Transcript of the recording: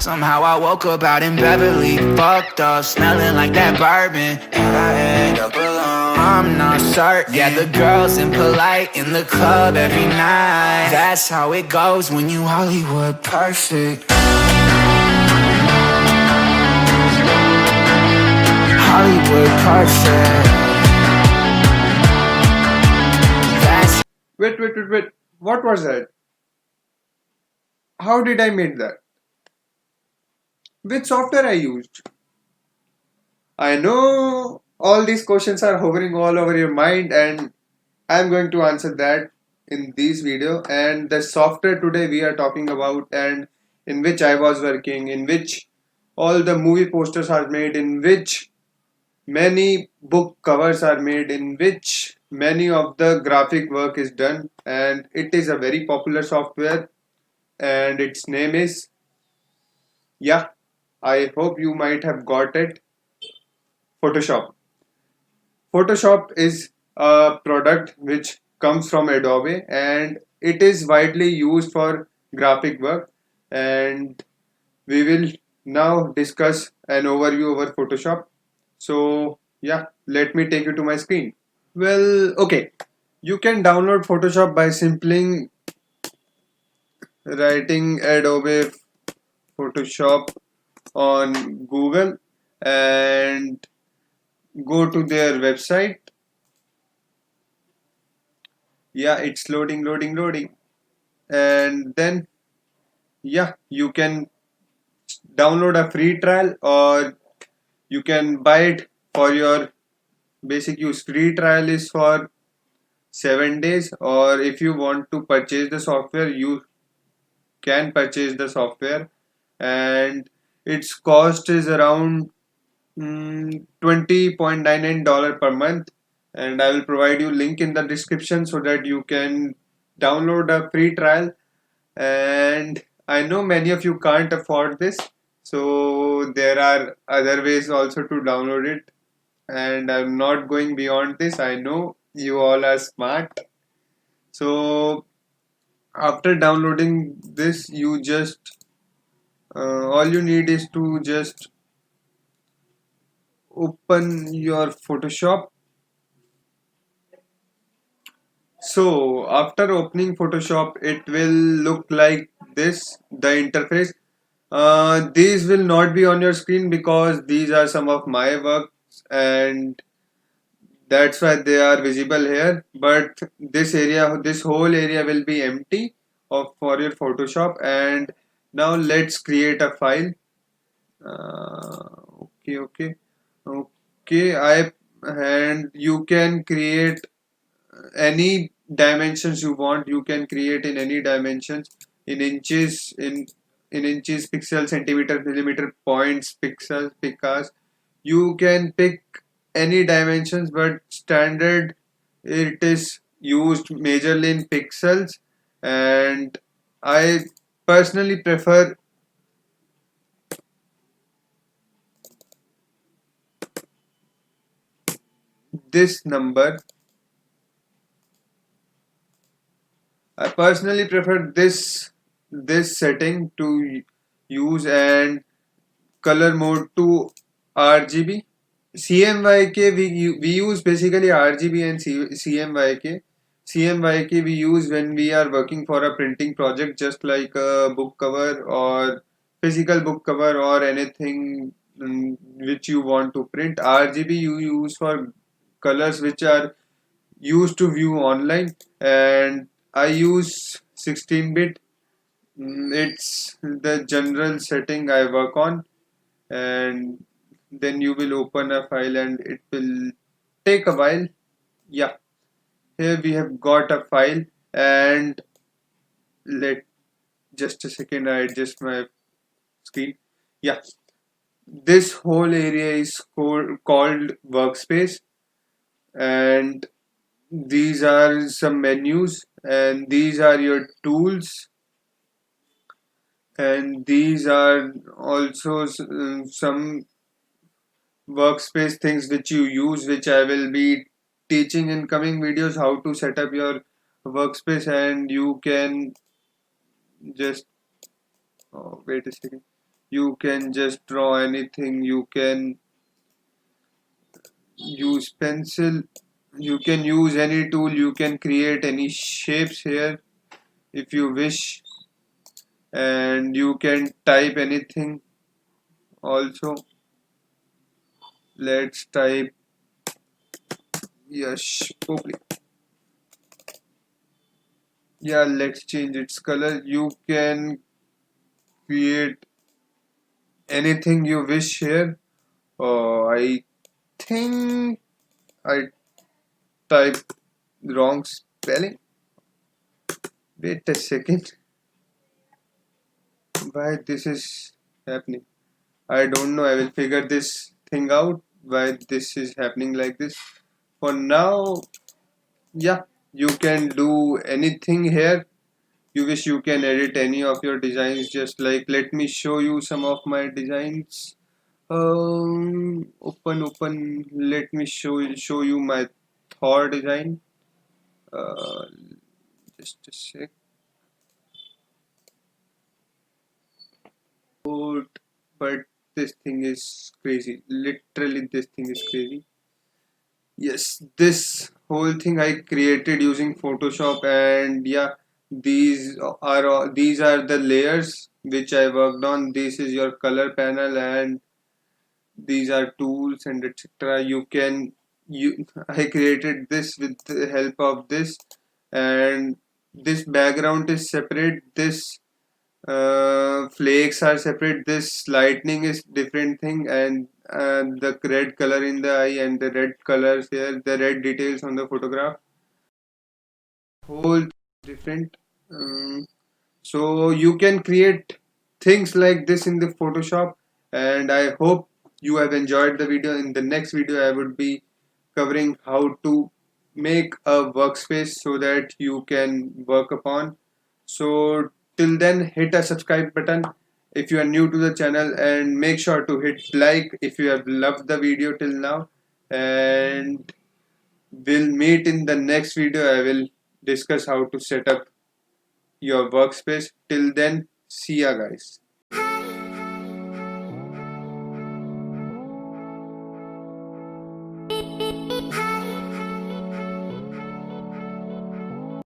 Somehow I woke up out in Beverly, fucked up, smelling like that bourbon. And I end up alone, I'm not certain. Yeah, the girls impolite in the club every night. That's how it goes when you Hollywood perfect. Hollywood perfect. That's Wait. What was that? How did I make that? Which software I used? I know all these questions are hovering all over your mind, and I'm going to answer that in this video. And the software today we are talking about, and in which I was working, in which all the movie posters are made, in which many book covers are made, in which many of the graphic work is done, and it is a very popular software, and its name is, yeah, I hope you might have got it, Photoshop. Photoshop is a product which comes from Adobe, and it is widely used for graphic work, and we will now discuss an overview over Photoshop. So yeah, let me take you to my screen. Well, okay, you can download Photoshop by simply writing Adobe Photoshop on Google and go to their website. Yeah, it's loading, and then yeah, you can download a free trial, or you can buy it for your basic use. Free trial is for 7 days, or if you want to purchase the software, you can purchase the software, and its cost is around $20.99 per month, and I will provide you link in the description so that you can download a free trial. And I know many of you can't afford this, so there are other ways also to download it, and I'm not going beyond this. I know you all are smart. So after downloading this, you just all you need is to just open your Photoshop. So after opening Photoshop, it will look like this, the interface. These will not be on your screen because these are some of my works, and that's why they are visible here. But this whole area will be empty for your Photoshop. And now let's create a file. Okay. And you can create any dimensions you want. You can create in any dimensions, in inches, in inches, pixels, centimeter, millimeter, points, pixels, picas. You can pick any dimensions, but standard it is used majorly in pixels, and I personally prefer this number. I personally prefer this setting to use, and color mode to RGB. CMYK we use basically RGB and CMYK. CMYK we use when we are working for a printing project, just like a book cover or physical book cover or anything which you want to print. RGB you use for colors which are used to view online, and I use 16-bit. It's the general setting I work on, and then you will open a file and it will take a while. Yeah, here we have got a file, and let just a second, I adjust my screen. Yeah, this whole area is called workspace, and these are some menus, and these are your tools, and these are also some workspace things which you use, which I will be teaching in coming videos how to set up your workspace. And you can just wait a second, You can just draw anything. You can use pencil. You can use any tool. You can create any shapes here if you wish, and you can type anything also. Let's type Yash Popli. Yeah, let's change its color. You can create anything you wish here. Oh, I think I typed wrong spelling. Wait a second. Why this is happening? I don't know. I will figure this thing out. Why this is happening like this. For now, yeah, you can do anything here. You wish you can edit any of your designs. Just like let me show you some of my designs. Open. Let me show you my Thor design. Uh, just a sec. But this thing is crazy. Literally, this thing is crazy. Yes, this whole thing I created using Photoshop, and yeah, these are the layers which I worked on. This is your color panel, and these are tools and etc. You I created this with the help of this, and this background is separate. This flakes are separate. This lightning is different thing, and the red color in the eye and the red colors here, the red details on the photograph, whole different. So you can create things like this in the Photoshop, and I hope you have enjoyed the video. In the next video I would be covering how to make a workspace so that you can work upon. So till then, hit a subscribe button if you are new to the channel, and make sure to hit like if you have loved the video till now, and we'll meet in the next video. I will discuss how to set up your workspace. Till then, see ya guys.